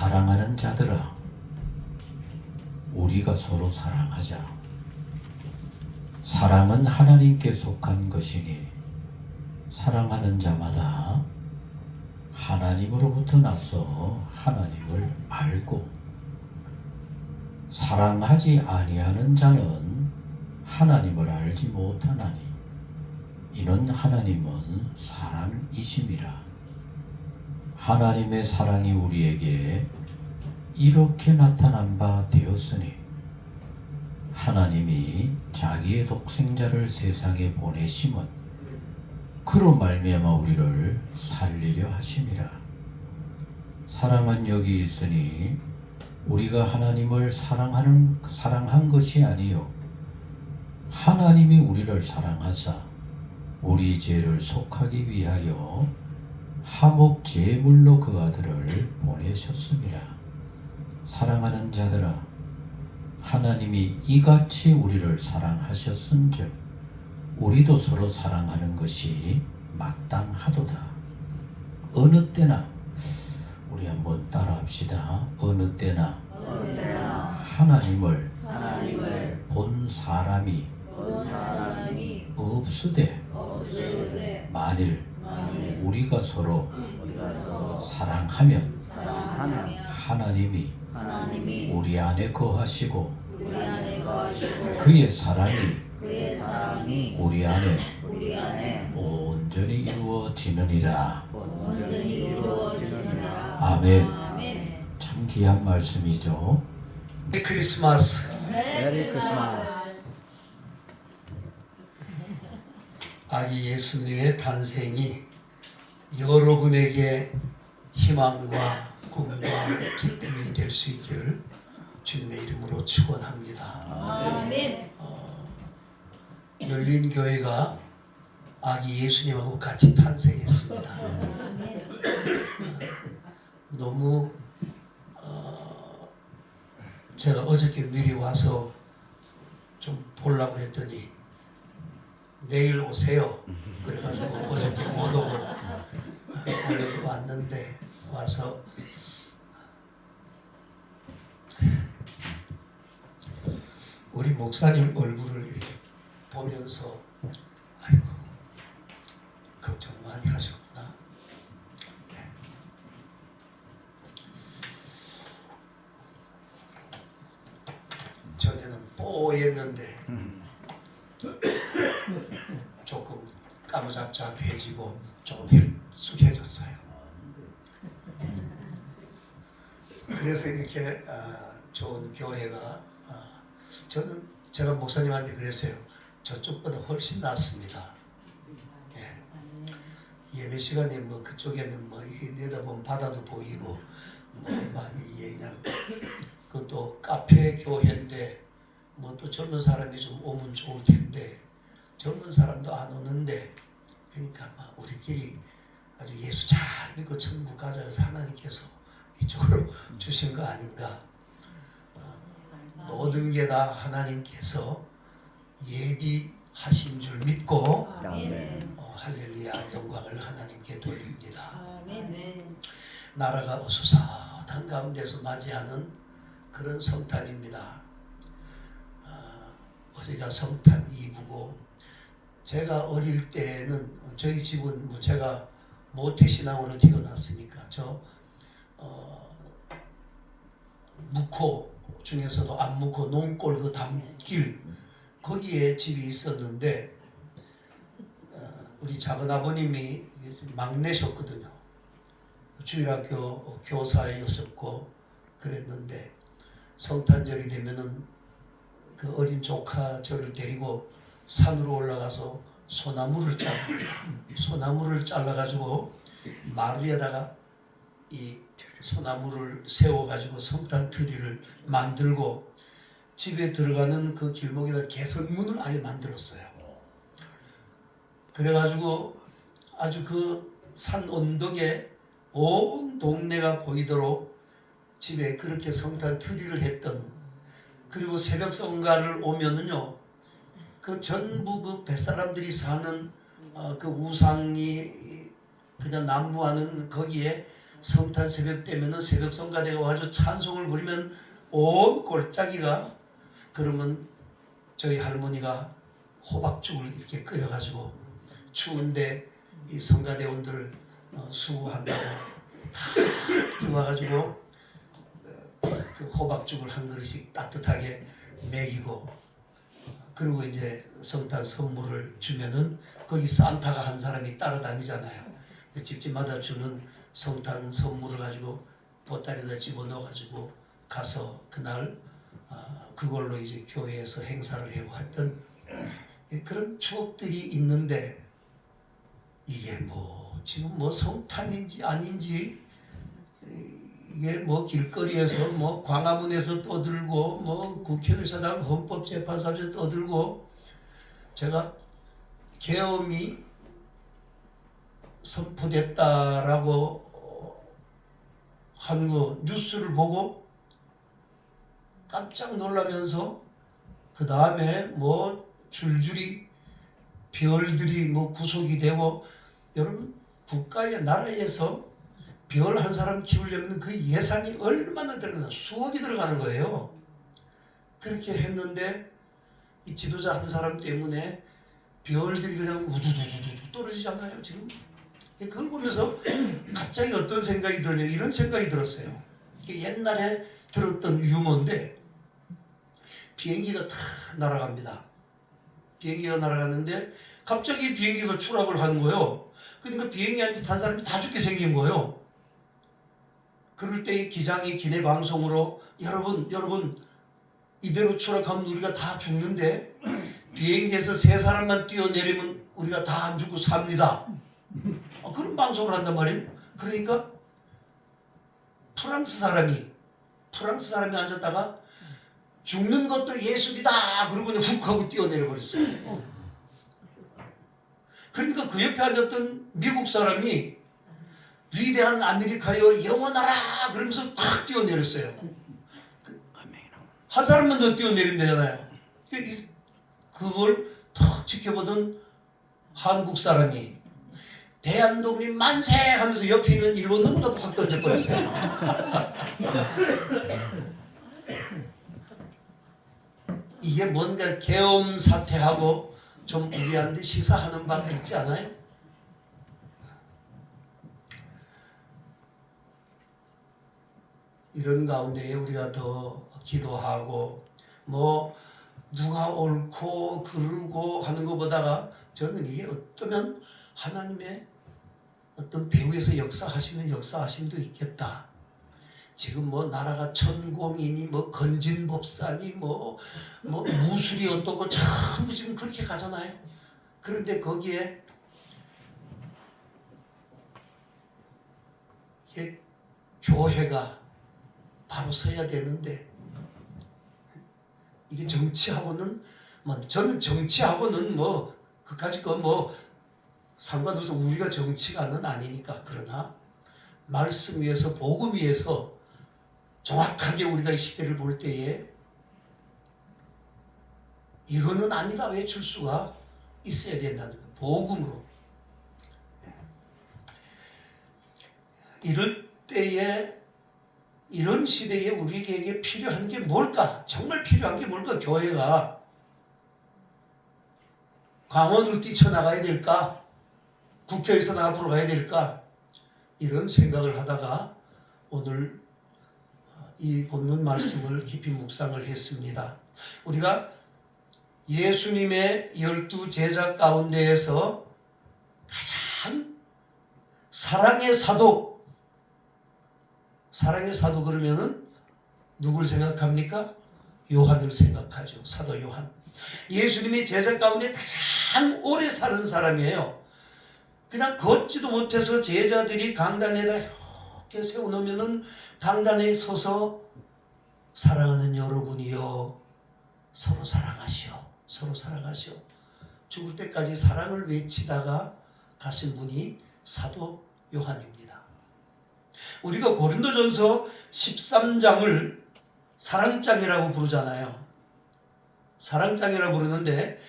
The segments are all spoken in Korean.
사랑하는 자들아, 우리가 서로 사랑하자. 사랑은 하나님께 속한 것이니 사랑하는 자마다 하나님으로부터 나서 하나님을 알고, 사랑하지 아니하는 자는 하나님을 알지 못하나니 이는 하나님은 사랑이심이라. 하나님의 사랑이 우리에게 이렇게 나타난 바 되었으니, 하나님이 자기의 독생자를 세상에 보내심은 그로 말미암아 우리를 살리려 하심이라. 사랑은 여기 있으니 우리가 하나님을 사랑한 것이 아니요 하나님이 우리를 사랑하사 우리 죄를 속하기 위하여 화목 제물로 그 아들을 보내셨습니다. 사랑하는 자들아, 하나님이 이같이 우리를 사랑하셨은즉 우리도 서로 사랑하는 것이 마땅하도다. 어느 때나, 우리 한번 따라합시다. 어느 때나 하나님을 본 사람이 없으되 만일 우리가 서로 사랑하면 하나님이 우리 안에 거하시고 그의 사랑이 우리 안에 온전히 이루어지느니라. 아멘. 참 귀한 말씀이죠. 메리 크리스마스. 메리 크리스마스. 아기 예수님의 탄생이 여러분에게 희망과 꿈과 기쁨이 될 수 있기를 주님의 이름으로 축원합니다. 아멘. 열린 교회가 아기 예수님하고 같이 탄생했습니다. 너무 제가 어저께 미리 와서 좀 보려고 했더니 내일 오세요. 그래가지고 어저께 못 오고 오늘 왔는데, 와서 우리 목사님 얼굴을 이렇게 보면서 아이고 걱정 많이 하셨구나. 네. 전에는 뽀였는데 조금 까무잡잡해지고 조금 헬쑥해졌어요. 그래서 이렇게 좋은 교회가, 저는 제가 목사님한테 그랬어요. 저쪽보다 훨씬 낫습니다. 예. 예배 시간에 뭐 그쪽에는 뭐 이리 내다보면 바다도 보이고 막 이게 그냥, 그것도 카페 교회인데 뭐 또 젊은 사람이 좀 오면 좋을 텐데 젊은 사람도 안 오는데, 그러니까 막 우리끼리 아주 예수 잘 믿고 천국 가자 해서 하나님께서 이쪽으로 주신 거 아닌가. 모든 게 다 하나님께서 예비하신 줄 믿고 할렐루야 영광을 하나님께 돌립니다. 아멘. 나라가 어수선한 가운데서 맞이하는 그런 성탄입니다. 어제가 성탄 이브고, 제가 어릴 때는 저희 집은 뭐 제가 모태신앙으로 태어났으니까 묵호 중에서도 안 묵호 농골 그 담길 거기에 집이 있었는데, 우리 작은 아버님이 막내셨거든요. 주일학교 교사였었고 그랬는데, 성탄절이 되면은 그 어린 조카 저를 데리고 산으로 올라가서 소나무를 잘라가지고 마루에다가 이 소나무를 세워가지고 성탄 트리를 만들고 집에 들어가는 그 길목에다 개선문을 아예 만들었어요. 그래가지고 아주 그 산 언덕에 온 동네가 보이도록 집에 그렇게 성탄 트리를 했던, 그리고 새벽 성가를 오면은요, 그 전부 그 뱃사람들이 사는 그 우상이 그냥 난무하는 거기에 성탄 새벽 때면은 새벽 성가대가 와서 찬송을 부르면 온 골짜기가, 그러면 저희 할머니가 호박죽을 이렇게 끓여가지고 추운데 이 성가대원들 수고한다고 다 들어와가지고 그 호박죽을 한 그릇씩 따뜻하게 먹이고, 그리고 이제 성탄 선물을 주면은 거기 산타가 한 사람이 따라다니잖아요. 그 집집마다 주는 성탄 선물을 가지고 보따리에다 집어넣어가지고 가서 그날 그걸로 이제 교회에서 행사를 하고 했던 그런 추억들이 있는데, 이게 뭐 지금 뭐 성탄인지 아닌지, 이게 뭐 길거리에서 뭐 광화문에서 떠들고 뭐 국회의사당 헌법재판소에서 떠들고, 제가 계엄이 선포됐다라고 한 거 뉴스를 보고 깜짝 놀라면서, 그 다음에 뭐 줄줄이 별들이 뭐 구속이 되고, 여러분 국가의 나라에서 별 한 사람 키우려면 그 예산이 얼마나 들어가나, 수억이 들어가는 거예요. 그렇게 했는데 이 지도자 한 사람 때문에 별들이 그냥 우두두두두 떨어지잖아요 지금. 그걸 보면서 갑자기 어떤 생각이 들냐면 이런 생각이 들었어요. 옛날에 들었던 유머인데, 비행기가 탁 날아갑니다. 비행기가 날아갔는데 갑자기 비행기가 추락을 하는 거예요. 그러니까 비행기 안에 탄 사람이 다 죽게 생긴 거예요. 그럴 때 기장이 기내 방송으로 여러분 이대로 추락하면 우리가 다 죽는데 비행기에서 3사람만 뛰어내리면 우리가 다 안 죽고 삽니다. 그런 방송을 한단 말이에요. 그러니까 프랑스 사람이 앉았다가 죽는 것도 예술이다 그러고 그냥 훅 하고 뛰어내려 버렸어요. 그러니까 그 옆에 앉았던 미국 사람이 위대한 아메리카여 영원하라 그러면서 탁 뛰어내렸어요. 한 사람만 더 뛰어내리면 되잖아요. 그걸 탁 지켜보던 한국 사람이 대한독립 만세 하면서 옆에 있는 일본 놈도 확 던져버렸어요. 이게 뭔가 계엄 사태하고 좀 우리한테 시사하는 바가 있지 않아요? 이런 가운데에 우리가 더 기도하고 뭐 누가 옳고 그르고 하는 것보다가 저는 이게 어쩌면 하나님의 어떤 배후에서 역사하시는 역사하심도 있겠다. 지금 뭐 나라가 천공이니 뭐 건진법사니 뭐 무술이 어떻고 참 지금 그렇게 가잖아요. 그런데 거기에 이게 교회가 바로 서야 되는데, 이게 정치하고는 저는 정치하고는 뭐 그까짓 거 뭐 상관없어. 우리가 정치가는 아니니까. 그러나 말씀 위에서 복음 위에서 정확하게 우리가 이 시대를 볼 때에 이거는 아니다 외칠 수가 있어야 된다는 거예요. 복음으로. 이럴 때에 이런 시대에 우리에게 필요한 게 뭘까? 정말 필요한 게 뭘까? 교회가 강원으로 뛰쳐나가야 될까? 국회에서 앞으로 가야 될까? 이런 생각을 하다가 오늘 이 본문 말씀을 깊이 묵상을 했습니다. 우리가 예수님의 12 제자 가운데에서 가장 사랑의 사도 그러면은 누굴 생각합니까? 요한을 생각하죠. 사도 요한. 예수님이 제자 가운데 가장 오래 사는 사람이에요. 그냥 걷지도 못해서 제자들이 강단에다 이렇게 세워놓으면은 강단에 서서 사랑하는 여러분이여 서로 사랑하시오. 죽을 때까지 사랑을 외치다가 가신 분이 사도 요한입니다. 우리가 고린도전서 13장을 사랑장이라고 부르잖아요. 사랑장이라고 부르는데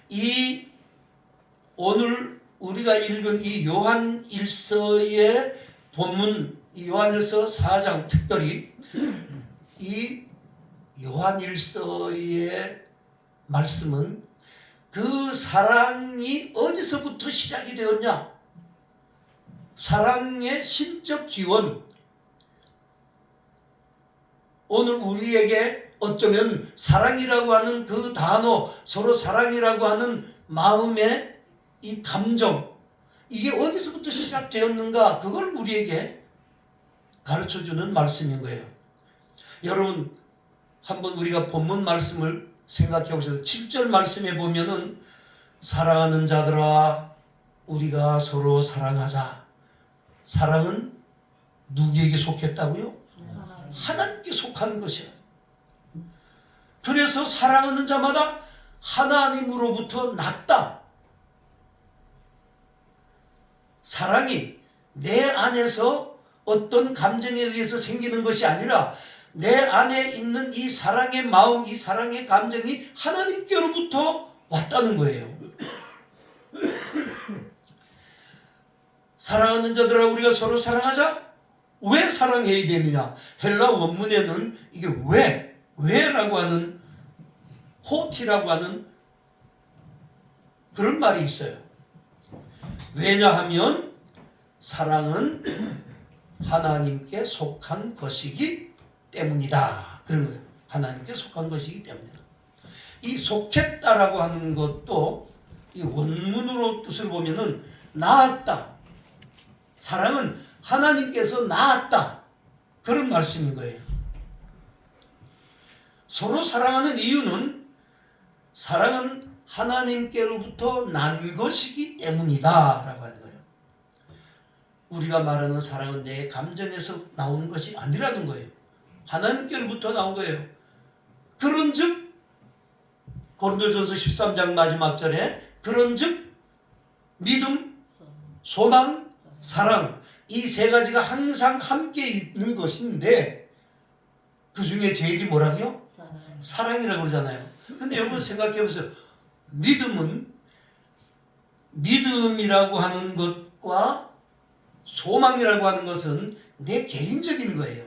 이 오늘 우리가 읽은 이 요한 1서의 본문 이 요한일서 4장, 특별히 이 요한일서의 말씀은 그 사랑이 어디서부터 시작이 되었냐? 사랑의 신적 기원. 오늘 우리에게 어쩌면 사랑이라고 하는 그 단어, 서로 사랑이라고 하는 마음의 이 감정, 이게 어디서부터 시작되었는가? 그걸 우리에게 가르쳐주는 말씀인 거예요. 여러분, 한번 우리가 본문 말씀을 생각해 보셔서 7절 말씀에 보면은 사랑하는 자들아 우리가 서로 사랑하자. 사랑은 누구에게 속했다고요? 하나님께 속한 것이야. 그래서 사랑하는 자마다 하나님으로부터 났다. 사랑이 내 안에서 어떤 감정에 의해서 생기는 것이 아니라 내 안에 있는 이 사랑의 마음, 이 사랑의 감정이 하나님께로부터 왔다는 거예요. 사랑하는 자들아 우리가 서로 사랑하자. 왜 사랑해야 되느냐? 헬라 원문에는 이게 왜라고 하는 호티라고 하는 그런 말이 있어요. 왜냐하면 사랑은 하나님께 속한 것이기 때문이다. 그런 거예요. 하나님께 속한 것이기 때문이다. 이 속했다라고 하는 것도 이 원문으로 뜻을 보면은 낳았다. 사랑은 하나님께서 낳았다. 그런 말씀인 거예요. 서로 사랑하는 이유는 사랑은 하나님께로부터 난 것이기 때문이다 라고 하는 거예요. 우리가 말하는 사랑은 내 감정에서 나오는 것이 아니라는 거예요. 하나님께로부터 나온 거예요. 그런즉 고린도전서 13장 마지막 절에 그런즉 믿음, 소망, 사랑 이 세 가지가 항상 함께 있는 것인데 그 중에 제일이 뭐라고요? 사랑이라고 그러잖아요. 근데 여러분 생각해 보세요. 믿음이라고 하는 것과 소망이라고 하는 것은 내 개인적인 거예요.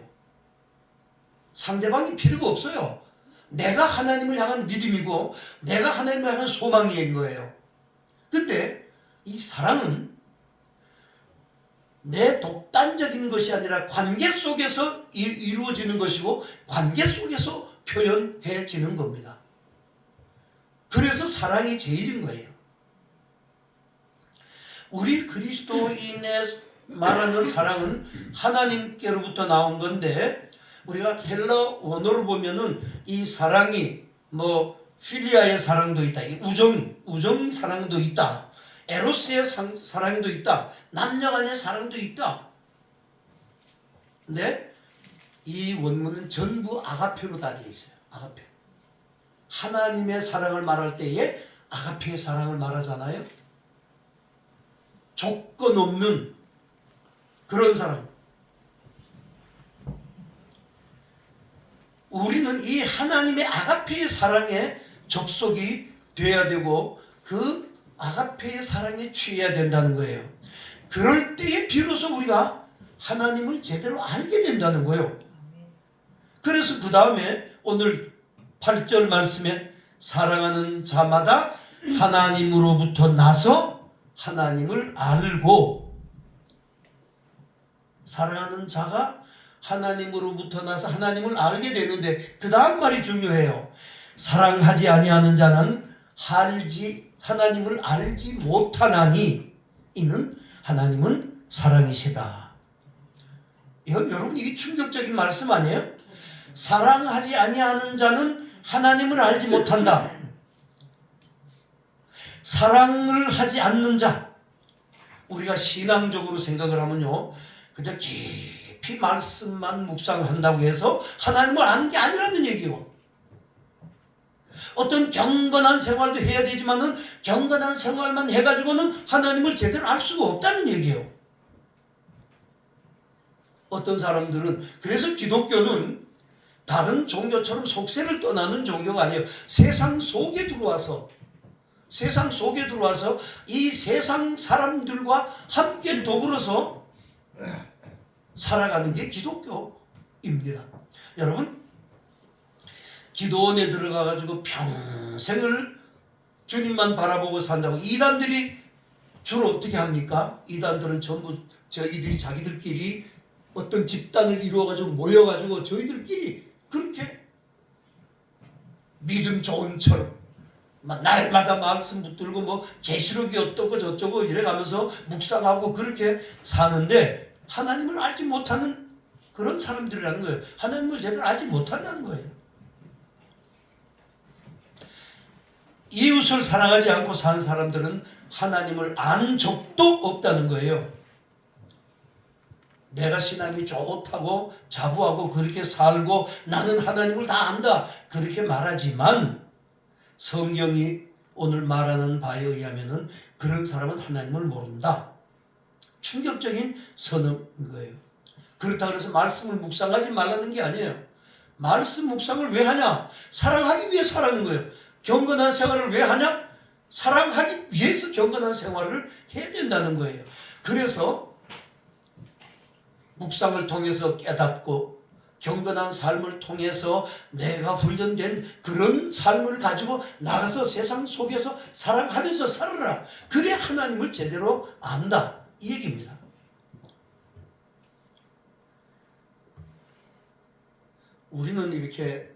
상대방이 필요가 없어요. 내가 하나님을 향한 믿음이고 내가 하나님을 향한 소망인 거예요. 근데 이 사랑은 내 독단적인 것이 아니라 관계 속에서 이루어지는 것이고 관계 속에서 표현해지는 겁니다. 그래서 사랑이 제일인 거예요. 우리 그리스도인의 말하는 사랑은 하나님께로부터 나온 건데 우리가 헬라 원어로 보면은 이 사랑이 뭐 필리아의 사랑도 있다. 우정 사랑도 있다. 에로스의 사랑도 있다. 남녀 간의 사랑도 있다. 근데 이 원문은 전부 아가페로 다 되어 있어요. 아가페. 하나님의 사랑을 말할 때에 아가페의 사랑을 말하잖아요. 조건 없는 그런 사랑. 우리는 이 하나님의 아가페의 사랑에 접속이 돼야 되고 그 아가페의 사랑에 취해야 된다는 거예요. 그럴 때에 비로소 우리가 하나님을 제대로 알게 된다는 거예요. 그래서 그 다음에 오늘 8절 말씀에 사랑하는 자마다 하나님으로부터 나서 하나님을 알고 사랑하는 자가 하나님으로부터 나서 하나님을 알게 되는데 그 다음 말이 중요해요. 사랑하지 아니하는 자는 하나님을 알지 못하나니 이는 하나님은 사랑이시라. 여러분 이게 충격적인 말씀 아니에요? 사랑하지 아니하는 자는 하나님을 알지 못한다. 사랑을 하지 않는 자, 우리가 신앙적으로 생각을 하면요 그저 깊이 말씀만 묵상한다고 해서 하나님을 아는 게 아니라는 얘기예요. 어떤 경건한 생활도 해야 되지만은 경건한 생활만 해가지고는 하나님을 제대로 알 수가 없다는 얘기예요. 어떤 사람들은 그래서 기독교는 다른 종교처럼 속세를 떠나는 종교가 아니에요. 세상 속에 들어와서 이 세상 사람들과 함께 더불어서 살아가는 게 기독교입니다. 여러분, 기도원에 들어가가지고 평생을 주님만 바라보고 산다고 이단들이 주로 어떻게 합니까? 이단들은 전부 저희들이 자기들끼리 어떤 집단을 이루어가지고 모여가지고 저희들끼리 그렇게 믿음 좋은처럼 날마다 말씀 붙들고 뭐 계시록이 어떻고 저쩌고 이래가면서 묵상하고 그렇게 사는데 하나님을 알지 못하는 그런 사람들이라는 거예요. 하나님을 제대로 알지 못한다는 거예요. 이웃을 사랑하지 않고 산 사람들은 하나님을 안 적도 없다는 거예요. 내가 신앙이 좋다고 자부하고 그렇게 살고 나는 하나님을 다 안다 그렇게 말하지만 성경이 오늘 말하는 바에 의하면은 그런 사람은 하나님을 모른다. 충격적인 선언인 거예요. 그렇다고 해서 말씀을 묵상하지 말라는 게 아니에요. 말씀 묵상을 왜 하냐? 사랑하기 위해서 하라는 거예요. 경건한 생활을 왜 하냐? 사랑하기 위해서 경건한 생활을 해야 된다는 거예요. 그래서 묵상을 통해서 깨닫고 경건한 삶을 통해서 내가 훈련된 그런 삶을 가지고 나가서 세상 속에서 사랑하면서 살아라. 그래야 하나님을 제대로 안다. 이 얘기입니다. 우리는 이렇게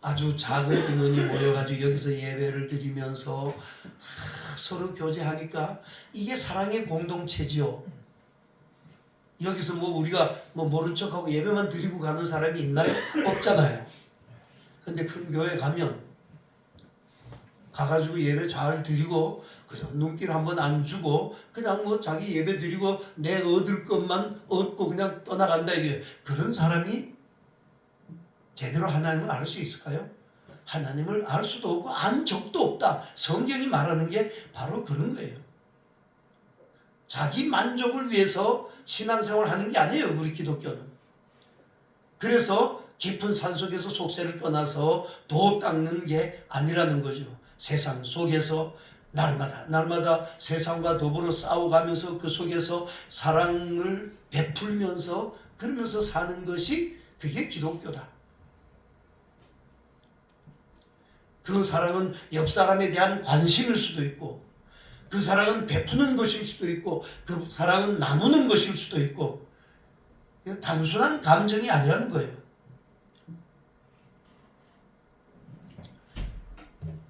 아주 작은 인원이 모여가지고 여기서 예배를 드리면서 서로 교제하니까 이게 사랑의 공동체지요. 여기서 뭐 우리가 뭐 모른 척하고 예배만 드리고 가는 사람이 있나요? 없잖아요. 근데 큰 교회 가면 가가지고 예배 잘 드리고 그냥 눈길 한번 안 주고 그냥 뭐 자기 예배 드리고 내 얻을 것만 얻고 그냥 떠나간다 이게 그런 사람이 제대로 하나님을 알 수 있을까요? 하나님을 알 수도 없고 안 적도 없다. 성경이 말하는 게 바로 그런 거예요. 자기 만족을 위해서 신앙생활을 하는 게 아니에요. 우리 기독교는. 그래서 깊은 산속에서 속세를 떠나서 도 닦는 게 아니라는 거죠. 세상 속에서 날마다 세상과 더불어 싸워가면서 그 속에서 사랑을 베풀면서 그러면서 사는 것이 그게 기독교다. 그 사랑은 옆 사람에 대한 관심일 수도 있고 그 사랑은 베푸는 것일 수도 있고 그 사랑은 나누는 것일 수도 있고 단순한 감정이 아니라는 거예요.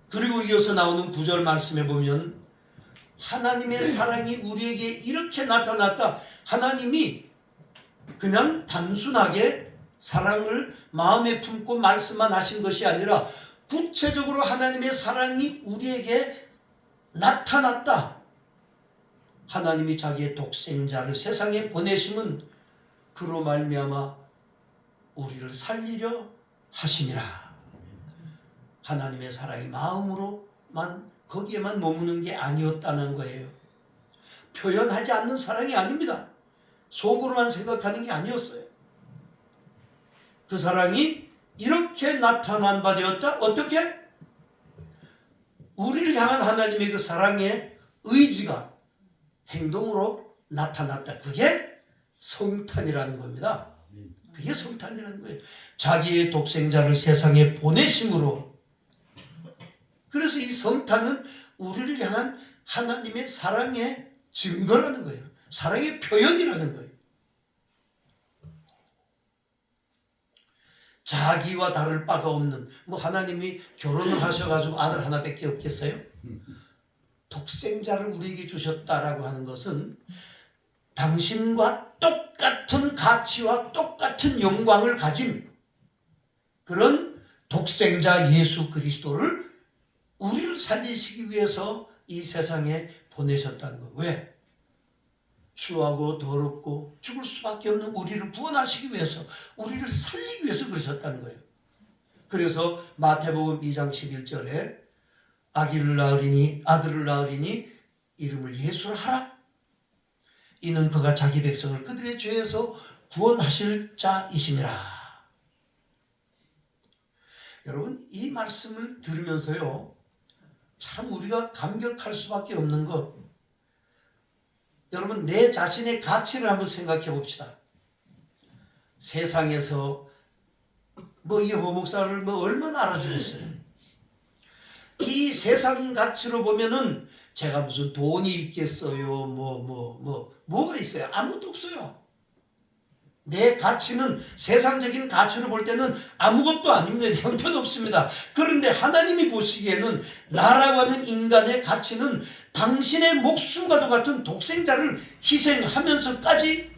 그리고 이어서 나오는 9절 말씀에 보면 하나님의 사랑이 우리에게 이렇게 나타났다. 하나님이 그냥 단순하게 사랑을 마음에 품고 말씀만 하신 것이 아니라 구체적으로 하나님의 사랑이 우리에게 나타났다. 하나님이 자기의 독생자를 세상에 보내심은 그로 말미암아 우리를 살리려 하심이라. 하나님의 사랑이 마음으로만 거기에만 머무는 게 아니었다는 거예요. 표현하지 않는 사랑이 아닙니다. 속으로만 생각하는 게 아니었어요. 그 사랑이 이렇게 나타난 바 되었다. 어떻게? 우리를 향한 하나님의 그 사랑의 의지가 행동으로 나타났다. 그게 성탄이라는 겁니다. 그게 성탄이라는 거예요. 자기의 독생자를 세상에 보내심으로. 그래서 이 성탄은 우리를 향한 하나님의 사랑의 증거라는 거예요. 사랑의 표현이라는 거예요. 자기와 다를 바가 없는 뭐 하나님이 결혼을 하셔가지고 아들 하나밖에 없겠어요? 독생자를 우리에게 주셨다라고 하는 것은 당신과 똑같은 가치와 똑같은 영광을 가진 그런 독생자 예수 그리스도를 우리를 살리시기 위해서 이 세상에 보내셨다는 거예요. 왜? 추하고 더럽고 죽을 수밖에 없는 우리를 구원하시기 위해서 우리를 살리기 위해서 그러셨다는 거예요. 그래서 마태복음 2장 11절에 아들을 낳으리니 이름을 예수를 하라. 이는 그가 자기 백성을 그들의 죄에서 구원하실 자이심이라. 여러분 이 말씀을 들으면서요 참 우리가 감격할 수밖에 없는 것. 여러분 내 자신의 가치를 한번 생각해 봅시다. 세상에서 이 허목사를 얼마나 알아주겠어요. 이 세상 가치로 보면은 제가 무슨 돈이 있겠어요. 뭐가 있어요? 아무것도 없어요. 내 가치는 세상적인 가치로 볼 때는 아무것도 아닙니다. 형편없습니다. 그런데 하나님이 보시기에는 나라고 하는 인간의 가치는 당신의 목숨과도 같은 독생자를 희생하면서까지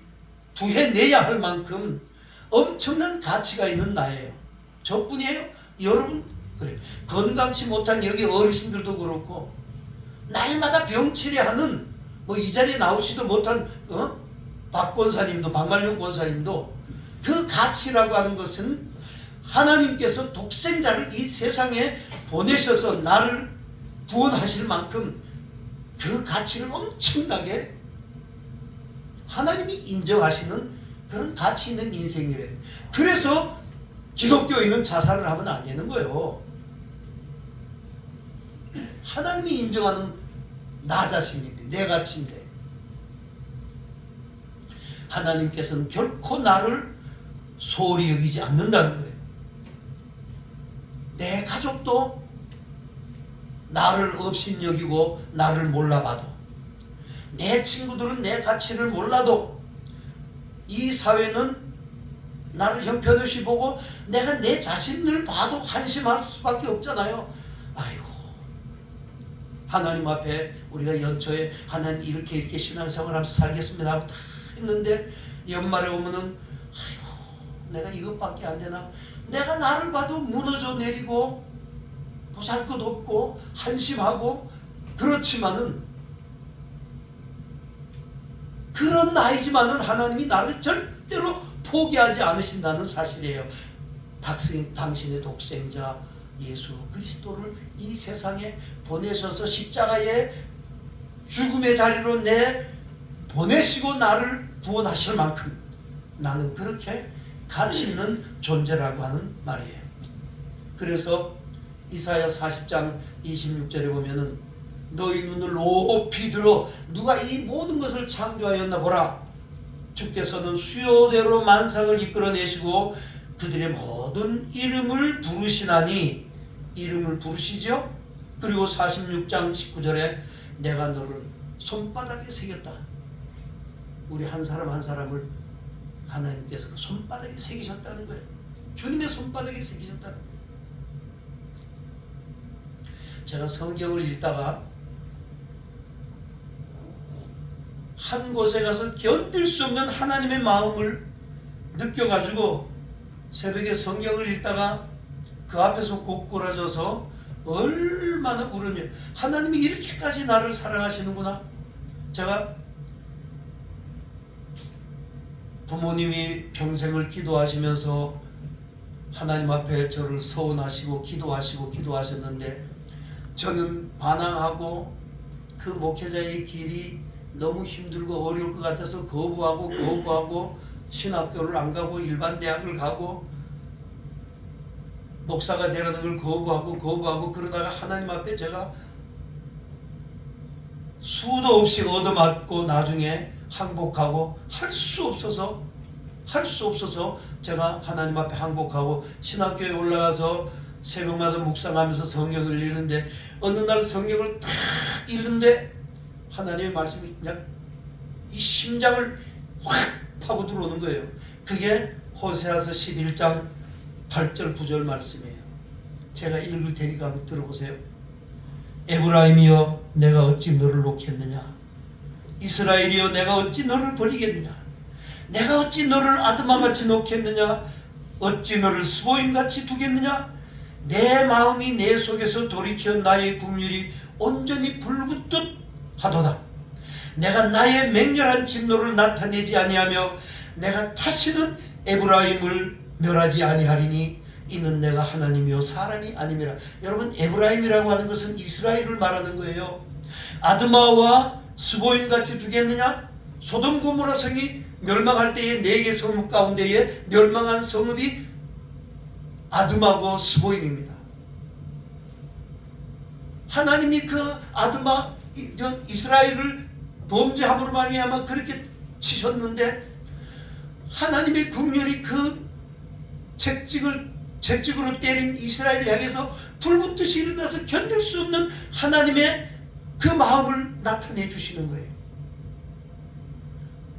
구해내야 할 만큼 엄청난 가치가 있는 나예요. 저뿐이에요? 여러분 그래. 건강치 못한 여기 어르신들도 그렇고 날마다 병치레하는 이 자리에 나오지도 못한 박 권사님도 박말룡 권사님도 그 가치라고 하는 것은 하나님께서 독생자를 이 세상에 보내셔서 나를 구원하실 만큼 그 가치를 엄청나게 하나님이 인정하시는 그런 가치 있는 인생이래요. 그래서 기독교인은 자살을 하면 안 되는 거예요. 하나님이 인정하는 나 자신인데 내 가치인데 하나님께서는 결코 나를 소홀히 여기지 않는다는 거예요. 내 가족도 나를 업신여기고 나를 몰라봐도 내 친구들은 내 가치를 몰라도 이 사회는 나를 형편없이 보고 내가 내 자신을 봐도 한심할 수밖에 없잖아요. 아이고 하나님 앞에 우리가 연초에 하나님 이렇게 신앙생활 하면서 살겠습니다 하고 다 했는데 연말에 오면은 아이고 내가 이것밖에 안 되나. 내가 나를 봐도 무너져 내리고 보잘것없고 한심하고 그렇지만은 그런 나이지만은 하나님이 나를 절대로 포기하지 않으신다는 사실이에요. 당신의 독생자 예수 그리스도를 이 세상에 보내셔서 십자가의 죽음의 자리로 보내시고 나를 구원하실 만큼 나는 그렇게 가치 있는 존재라고 하는 말이에요. 그래서 이사야 40장 26절에 보면은 너희 눈을 높이 들어 누가 이 모든 것을 창조하였나 보라. 주께서는 수요대로 만상을 이끌어내시고 그들의 모든 이름을 부르시나니 이름을 부르시죠. 그리고 46장 19절에 내가 너를 손바닥에 새겼다. 우리 한 사람 한 사람을 하나님께서 손바닥에 새기셨다는 거예요. 주님의 손바닥에 새기셨다는 거예요. 제가 성경을 읽다가 한 곳에 가서 견딜 수 없는 하나님의 마음을 느껴가지고 새벽에 성경을 읽다가 그 앞에서 고꾸라져서 얼마나 울으며 하나님이 이렇게까지 나를 사랑하시는구나. 제가 부모님이 평생을 기도하시면서 하나님 앞에 저를 서원하시고 기도하셨는데 저는 반항하고 그 목회자의 길이 너무 힘들고 어려울 것 같아서 거부하고 신학교를 안 가고 일반 대학을 가고 목사가 되라는 걸 거부하고 그러다가 하나님 앞에 제가 수도 없이 얻어맞고 나중에 항복하고 할 수 없어서 제가 하나님 앞에 항복하고 신학교에 올라가서 새벽마다 묵상하면서 성경을 읽는데 어느 날 성경을 딱 읽는데 하나님의 말씀이 그냥 이 심장을 확 파고 들어오는 거예요. 그게 호세아서 11장 8절 9절 말씀이에요. 제가 읽을 테니까 한번 들어보세요. 에브라임이여 내가 어찌 너를 놓겠느냐. 이스라엘이여 내가 어찌 너를 버리겠느냐. 내가 어찌 너를 아드마같이 놓겠느냐. 어찌 너를 스보임같이 두겠느냐. 내 마음이 내 속에서 돌이켜 나의 국률이 온전히 불붙듯 하도다. 내가 나의 맹렬한 진노를 나타내지 아니하며 내가 다시는 에브라임을 멸하지 아니하리니 이는 내가 하나님이요 사람이 아님이라. 여러분 에브라임이라고 하는 것은 이스라엘을 말하는 거예요. 아드마와 스보임같이 두겠느냐. 소돔 고모라 성이 멸망할 때에 4개 성읍 가운데에 멸망한 성읍이 아드마고 스보임입니다. 하나님이 그 아드마 이스라엘을 범죄함으로 말미암아 그렇게 치셨는데 하나님의 긍휼이 그 채찍으로 때린 이스라엘을 향해서 불붙듯이 일어나서 견딜 수 없는 하나님의 그 마음을 나타내 주시는 거예요.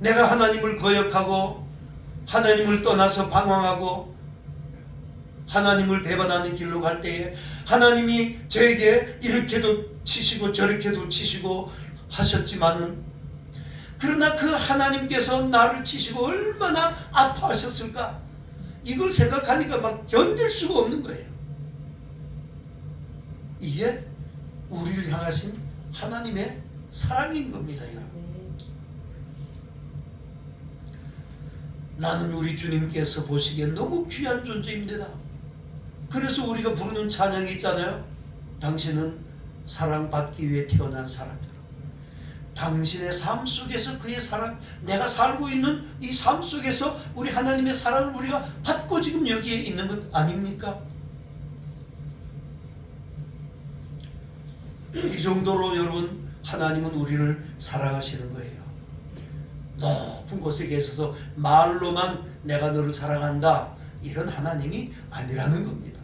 내가 하나님을 거역하고 하나님을 떠나서 방황하고 하나님을 배반하는 길로 갈 때에 하나님이 저에게 이렇게도 치시고 저렇게도 치시고 하셨지만은, 그러나 그 하나님께서 나를 치시고 얼마나 아파하셨을까, 이걸 생각하니까 막 견딜 수가 없는 거예요. 이게 우리를 향하신 하나님의 사랑인 겁니다, 여러분. 나는 우리 주님께서 보시기엔 너무 귀한 존재입니다. 그래서 우리가 부르는 찬양이 있잖아요. 당신은 사랑받기 위해 태어난 사람. 당신의 삶 속에서 그의 사랑, 내가 살고 있는 이 삶 속에서 우리 하나님의 사랑을 우리가 받고 지금 여기에 있는 것 아닙니까? 이 정도로 여러분, 하나님은 우리를 사랑하시는 거예요. 높은 곳에 계셔서 말로만 내가 너를 사랑한다, 이런 하나님이 아니라는 겁니다.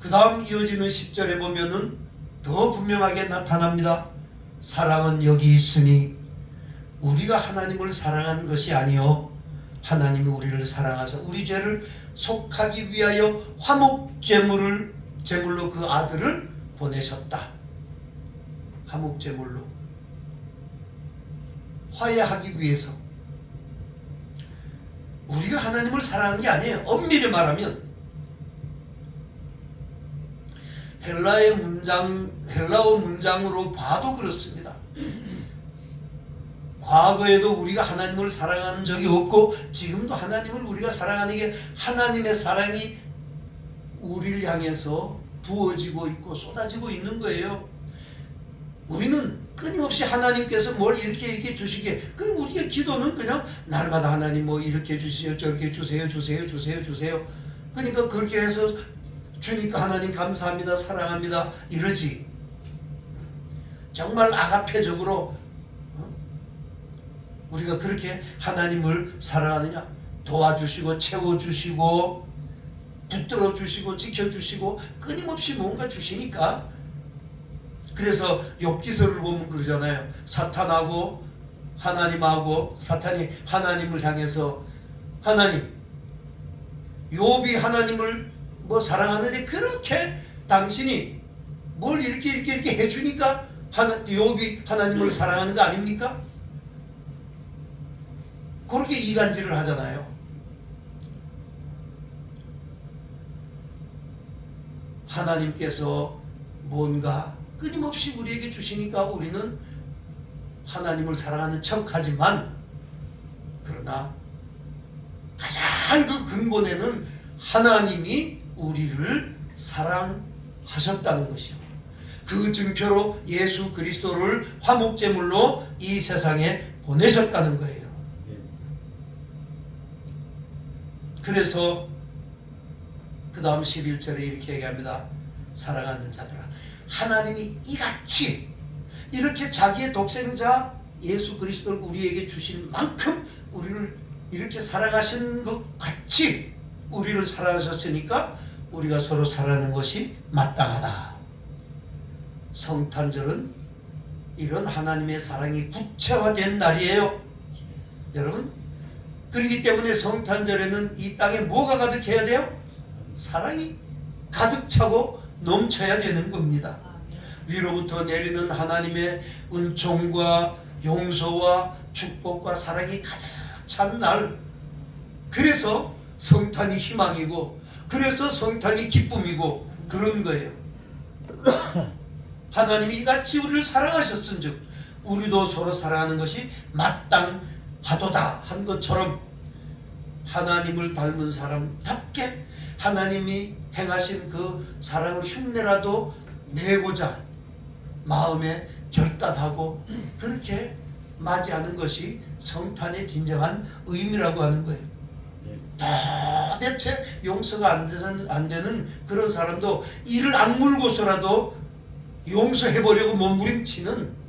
그 다음 이어지는 10절에 보면은 더 분명하게 나타납니다. 사랑은 여기 있으니 우리가 하나님을 사랑한 것이 아니요 하나님이 우리를 사랑하사 우리 죄를 속하기 위하여 화목제물로 그 아들을 보내셨다. 화목제물로 화해하기 위해서. 우리가 하나님을 사랑하는 게 아니에요. 엄밀히 말하면 헬라어 문장으로 봐도 그렇습니다. 과거에도 우리가 하나님을 사랑한 적이 없고 지금도 하나님을 우리가 사랑하는 게 주님의 사랑이 우리를 향해서 부어지고 있고 쏟아지고 있는 거예요. 우리는 끊임없이 하나님께서 뭘 이렇게 주시게, 그 우리의 기도는 그냥 날마다 하나님 뭐 이렇게 주세요, 저렇게 주세요. 그러니까 그렇게 해서 주니까 하나님 감사합니다, 사랑합니다 이러지. 정말 아가페적으로 우리가 그렇게 하나님을 사랑하느냐? 도와주시고 채워주시고 붙들어주시고 지켜주시고 끊임없이 뭔가 주시니까. 그래서 욥기서를 보면 그러잖아요. 사탄하고 하나님하고, 사탄이 하나님을 향해서 하나님, 욥이 하나님을 사랑하는데 그렇게 당신이 뭘 이렇게 해주니까 욥이 하나님을 사랑하는 거 아닙니까? 그렇게 이간질을 하잖아요. 하나님께서 뭔가 끊임없이 우리에게 주시니까 우리는 하나님을 사랑하는 척하지만, 그러나 가장 그 근본에는 하나님이 우리를 사랑하셨다는 것이요. 그 증표로 예수 그리스도를 화목제물로 이 세상에 보내셨다는 거예요. 그래서 그 다음 11절에 이렇게 얘기합니다. 사랑하는 자들아, 하나님이 이같이 이렇게 자기의 독생자 예수 그리스도를 우리에게 주실 만큼 우리를 이렇게 사랑하신 것 같이 우리를 사랑하셨으니까 우리가 서로 사랑하는 것이 마땅하다. 성탄절은 이런 하나님의 사랑이 구체화된 날이에요. 여러분, 그렇기 때문에 성탄절에는 이 땅에 뭐가 가득해야 돼요? 사랑이 가득 차고 넘쳐야 되는 겁니다. 위로부터 내리는 하나님의 은총과 용서와 축복과 사랑이 가득 찬 날, 그래서 성탄이 희망이고 그래서 성탄이 기쁨이고 그런 거예요. 하나님이 이같이 우리를 사랑하셨은즉 우리도 서로 사랑하는 것이 마땅하도다 한 것처럼 하나님을 닮은 사람답게 하나님이 행하신 그 사랑을 흉내라도 내고자 마음에 결단하고 그렇게 맞이하는 것이 성탄의 진정한 의미라고 하는 거예요. 도대체 용서가 안 되는 그런 사람도 이를 악물고서라도 용서해보려고 몸부림치는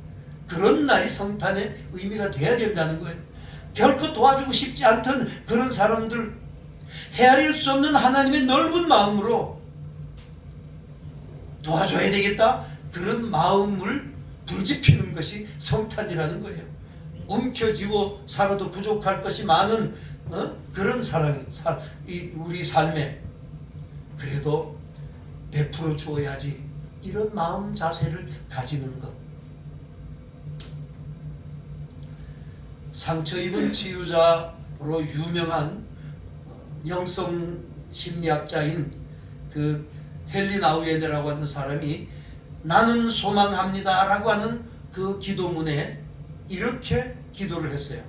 그런 날이 성탄의 의미가 돼야 된다는 거예요. 결코 도와주고 싶지 않던 그런 사람들, 헤아릴 수 없는 하나님의 넓은 마음으로 도와줘야 되겠다, 그런 마음을 불지피는 것이 성탄이라는 거예요. 움켜쥐고 살아도 부족할 것이 많은 그런 우리 삶에 그래도 베풀어 주어야지, 이런 마음 자세를 가지는 것. 상처 입은 치유자로 유명한 영성 심리학자인 그 헬린 아우에네라고 하는 사람이 나는 소망합니다 라고 하는 그 기도문에 이렇게 기도를 했어요.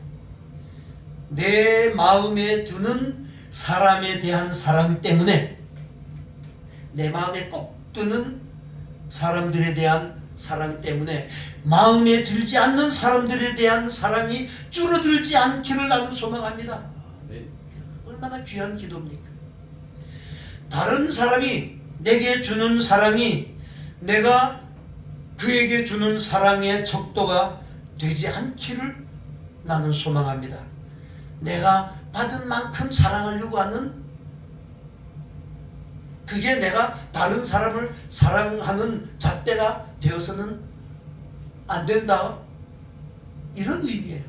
내 마음에 드는 사람에 대한 사랑 때문에, 내 마음에 꼭 드는 사람들에 대한 사랑 때문에 마음에 들지 않는 사람들에 대한 사랑이 줄어들지 않기를 나는 소망합니다. 얼마나 귀한 기도입니까? 다른 사람이 내게 주는 사랑이 내가 그에게 주는 사랑의 척도가 되지 않기를 나는 소망합니다. 내가 받은 만큼 사랑하려고 하는, 그게 내가 다른 사람을 사랑하는 잣대가 되어서는 안 된다, 이런 의미예요.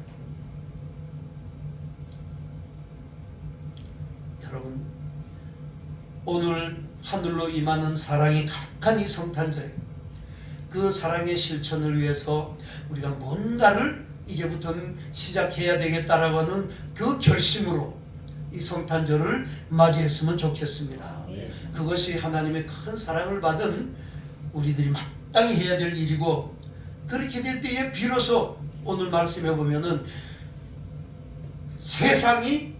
여러분, 오늘 하늘로 임하는 사랑이 가득한 이 성탄절, 그 사랑의 실천을 위해서 우리가 뭔가를 이제부터는 시작해야 되겠다라고 하는 그 결심으로 이 성탄절을 맞이했으면 좋겠습니다. 그것이 하나님의 큰 사랑을 받은 우리들이 마땅히 해야 될 일이고, 그렇게 될 때에 비로소 오늘 말씀해 보면은 세상이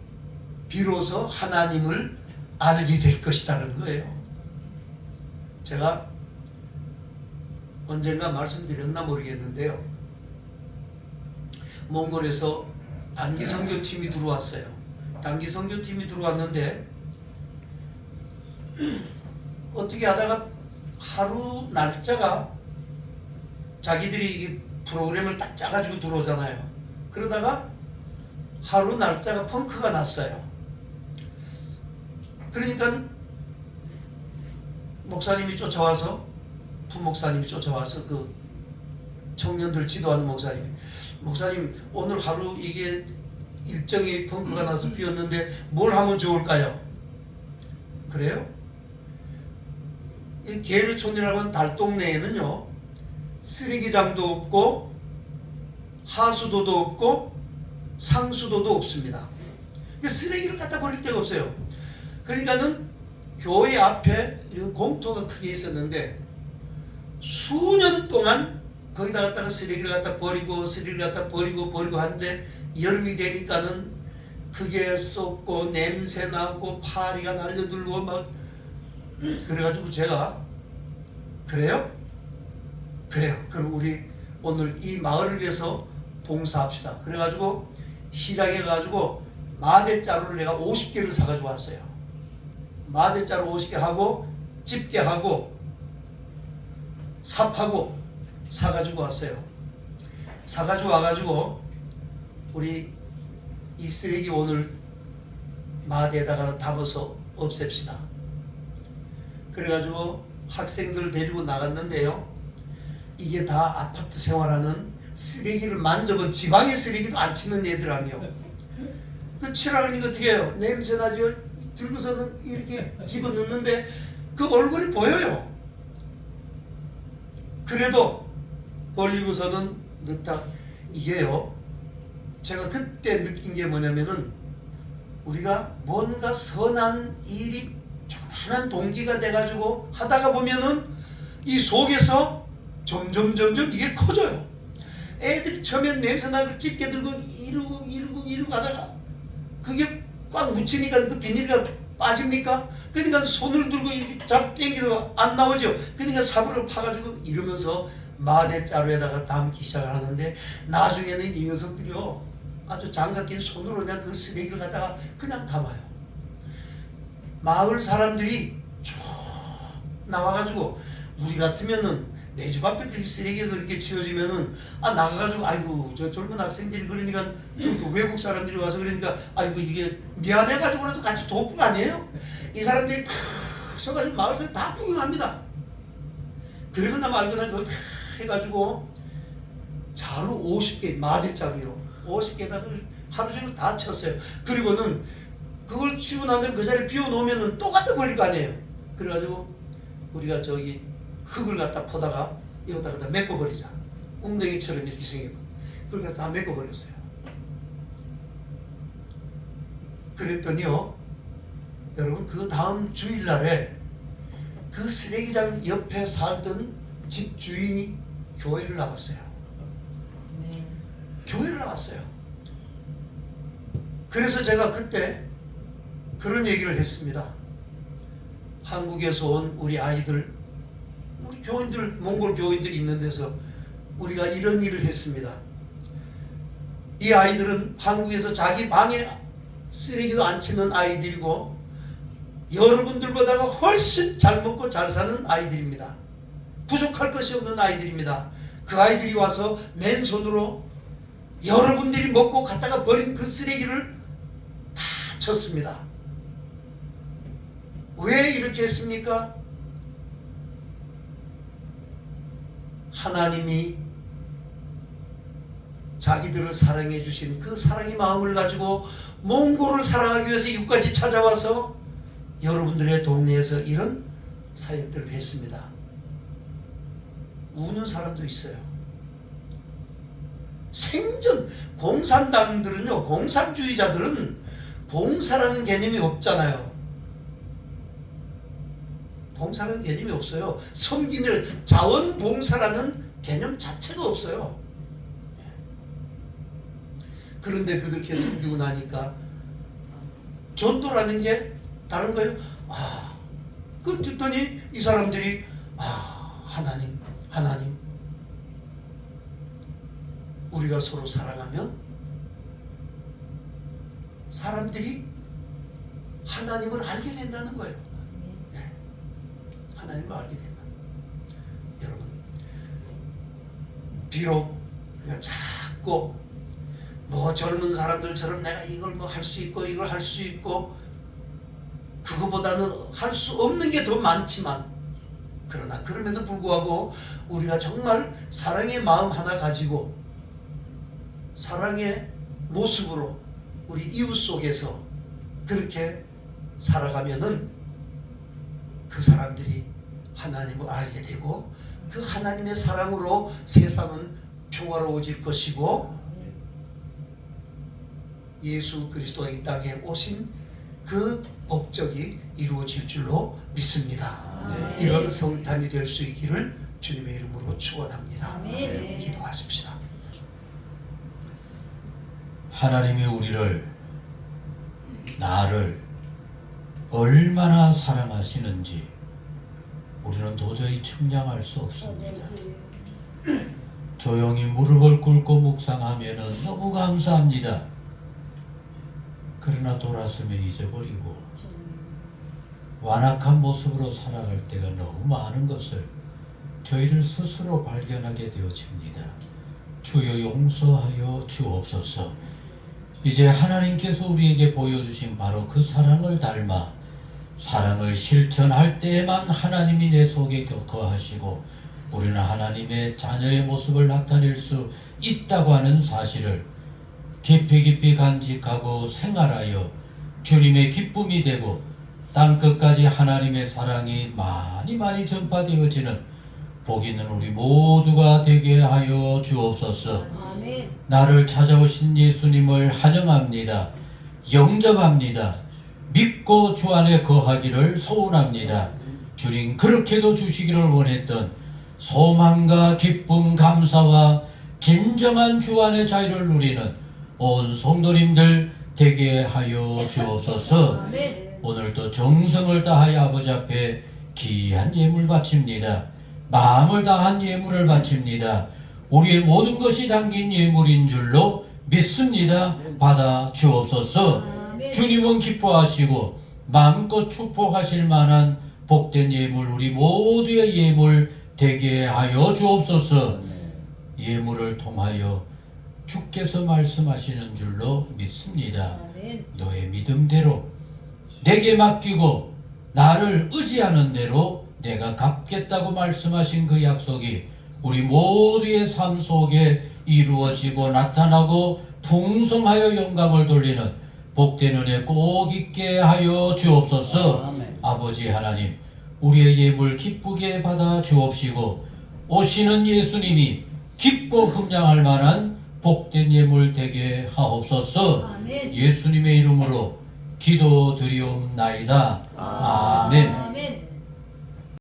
비로소 하나님을 알게 될 것이라는 거예요. 제가 언젠가 말씀드렸나 모르겠는데요, 몽골에서 단기 선교팀이 들어왔어요. 단기 선교팀이 들어왔는데 어떻게 하다가 하루 날짜가, 자기들이 프로그램을 딱 짜가지고 들어오잖아요. 그러다가 하루 날짜가 펑크가 났어요. 그러니까 목사님이 쫓아와서, 부목사님이 쫓아와서 그 청년들 지도하는 목사님 오늘 하루 이게 일정이 펑크가 나서 비었는데 뭘 하면 좋을까요? 그래요? 이 게르촌이라고 하는 달동네에는요, 쓰레기장도 없고 하수도도 없고 상수도도 없습니다. 쓰레기를 갖다 버릴 데가 없어요. 그러니까는 교회 앞에 이런 공터가 크게 있었는데 수년 동안 거기다 갖다가 쓰레기를 갖다 버리고 쓰레기를 갖다 버리고 하는데 여름이 되니까는 그게 쏟고 냄새 나고 파리가 날려들고 막, 그래가지고 제가 그래요? 그럼 우리 오늘 이 마을을 위해서 봉사합시다. 그래가지고 시장에 가지고 마대자루를 내가 50개를 사가지고 왔어요. 마대자루 50개 하고 집게하고 삽하고 사가지고 왔어요. 사가지고 와가지고 우리 이 쓰레기 오늘 마대에다가 담아서 없앱시다. 그래가지고 학생들 데리고 나갔는데요, 이게 다 아파트 생활하는, 쓰레기를 만져본 지방의 쓰레기도 안 치는 애들 아니요. 그 치라 그러니까 어떻게 해요? 냄새 나죠? 들고서는 이렇게 집어넣는데 그 얼굴이 보여요. 그래도 벌리고서는 넣다. 이게요, 제가 그때 느낀 게 뭐냐면은 우리가 뭔가 선한 일이 조그마한 동기가 돼가지고 하다가 보면은 이 속에서 점점 이게 커져요. 애들이 처음엔 냄새나고 집게 들고 이러고 하다가 그게 꽉 묻히니까 그 비닐이 빠집니까? 그러니까 손을 들고 이렇게 잡 당기다가 안 나오죠. 그러니까 사부를 파가지고 이러면서 마대자루에다가 담기 시작을 하는데, 나중에는 이 녀석들이요 아주 장갑 낀 손으로 그냥 그 쓰레기를 갖다가 그냥 담아요. 마을 사람들이 쭉 나와가지고 우리 같으면은 내 집 앞에 이렇게 쓰레기가 그렇게 치워지면은 나가가지고 아이고 저 젊은 학생들이 그러니까 또 외국 사람들이 와서 그러니까 아이고 이게 미안해가지고라도 같이 도울 거 아니에요? 이 사람들이 다 서가지고 마을에서 다 구경합니다. 그러거나 말거나 그걸 다 해가지고 자루 50개 마대자루요 50개에다가 하루 종일 다 쳤어요. 그리고는 그걸 치고 난 다음에 그 자리에 비워놓으면은 또 갖다 버릴 거 아니에요. 그래가지고 우리가 저기 흙을 갖다 퍼다가 이거다가 다 메꿔버리자. 웅덩이처럼 이렇게 생겼고 그걸 갖다 다 메꿔버렸어요. 그랬더니요 여러분 그 다음 주일날에 그 쓰레기장 옆에 살던 집 주인이 교회를 나왔어요. 교회를 나왔어요. 그래서 제가 그때 그런 얘기를 했습니다. 한국에서 온 우리 아이들, 우리 교인들, 몽골 교인들이 있는 데서 우리가 이런 일을 했습니다. 이 아이들은 한국에서 자기 방에 쓰레기도 안 치는 아이들이고 여러분들보다가 훨씬 잘 먹고 잘 사는 아이들입니다. 부족할 것이 없는 아이들입니다. 그 아이들이 와서 맨손으로 여러분들이 먹고 갖다가 버린 그 쓰레기를 다 쳤습니다. 왜 이렇게 했습니까? 하나님이 자기들을 사랑해 주신 그 사랑의 마음을 가지고 몽골을 사랑하기 위해서 이곳까지 찾아와서 여러분들의 동네에서 이런 사역들을 했습니다. 우는 사람도 있어요. 생전 공산당들은요, 공산주의자들은 봉사라는 개념이 없잖아요. 봉사라는 개념이 없어요. 섬김이라는 자원봉사라는 개념 자체가 없어요. 그런데 그렇게 섬기고 나니까 전도라는 게 다른 거예요. 그 듣더니 이 사람들이 하나님 우리가 서로 사랑하면 사람들이 하나님을 알게 된다는 거예요. 네. 하나님을 알게 된다는 거예요. 여러분, 비록 우리가 자꾸 젊은 사람들처럼 내가 이걸 할 수 있고 이걸 할 수 있고 그거보다는 할 수 없는 게 더 많지만 그러나 그럼에도 불구하고 우리가 정말 사랑의 마음 하나 가지고 사랑의 모습으로 우리 이웃 속에서 그렇게 살아가면은 그 사람들이 하나님을 알게 되고 그 하나님의 사랑으로 세상은 평화로워질 것이고 예수 그리스도가 이 땅에 오신 그 목적이 이루어질 줄로 믿습니다. 이런 성탄이 될 수 있기를 주님의 이름으로 축원합니다. 기도하십시다. 하나님이 나를 얼마나 사랑하시는지 우리는 도저히 측량할 수 없습니다. 조용히 무릎을 꿇고 묵상하면 너무 감사합니다. 그러나 돌아서면 잊어버리고 완악한 모습으로 살아갈 때가 너무 많은 것을 저희들 스스로 발견하게 되어집니다. 주여 용서하여 주옵소서. 이제 하나님께서 우리에게 보여주신 바로 그 사랑을 닮아 사랑을 실천할 때에만 하나님이 내 속에 거하시고 우리는 하나님의 자녀의 모습을 나타낼 수 있다고 하는 사실을 깊이 간직하고 생활하여 주님의 기쁨이 되고 땅끝까지 하나님의 사랑이 많이 전파되어지는 복 있는 우리 모두가 되게 하여 주옵소서. 아멘. 나를 찾아오신 예수님을 환영합니다. 영접합니다. 믿고 주 안에 거하기를 소원합니다. 주님 그렇게도 주시기를 원했던 소망과 기쁨 감사와 진정한 주 안의 자유를 누리는 온 성도님들 되게 하여 주옵소서. 아멘. 오늘도 정성을 다하여 아버지 앞에 귀한 예물 바칩니다. 마음을 다한 예물을 바칩니다. 우리의 모든 것이 담긴 예물인 줄로 믿습니다. 받아 주옵소서. 아멘. 주님은 기뻐하시고 마음껏 축복하실 만한 복된 예물 우리 모두의 예물 되게 하여 주옵소서. 아멘. 예물을 통하여 주께서 말씀하시는 줄로 믿습니다. 아멘. 너의 믿음대로 내게 맡기고 나를 의지하는 대로 내가 갚겠다고 말씀하신 그 약속이 우리 모두의 삶 속에 이루어지고 나타나고 풍성하여 영광을 돌리는 복된 은혜 꼭 있게 하여 주옵소서. 아멘. 아버지 하나님, 우리의 예물 기쁘게 받아 주옵시고 오시는 예수님이 기뻐 흠양할 만한 복된 예물 되게 하옵소서. 아멘. 예수님의 이름으로 기도드리옵나이다. 아멘. 아멘.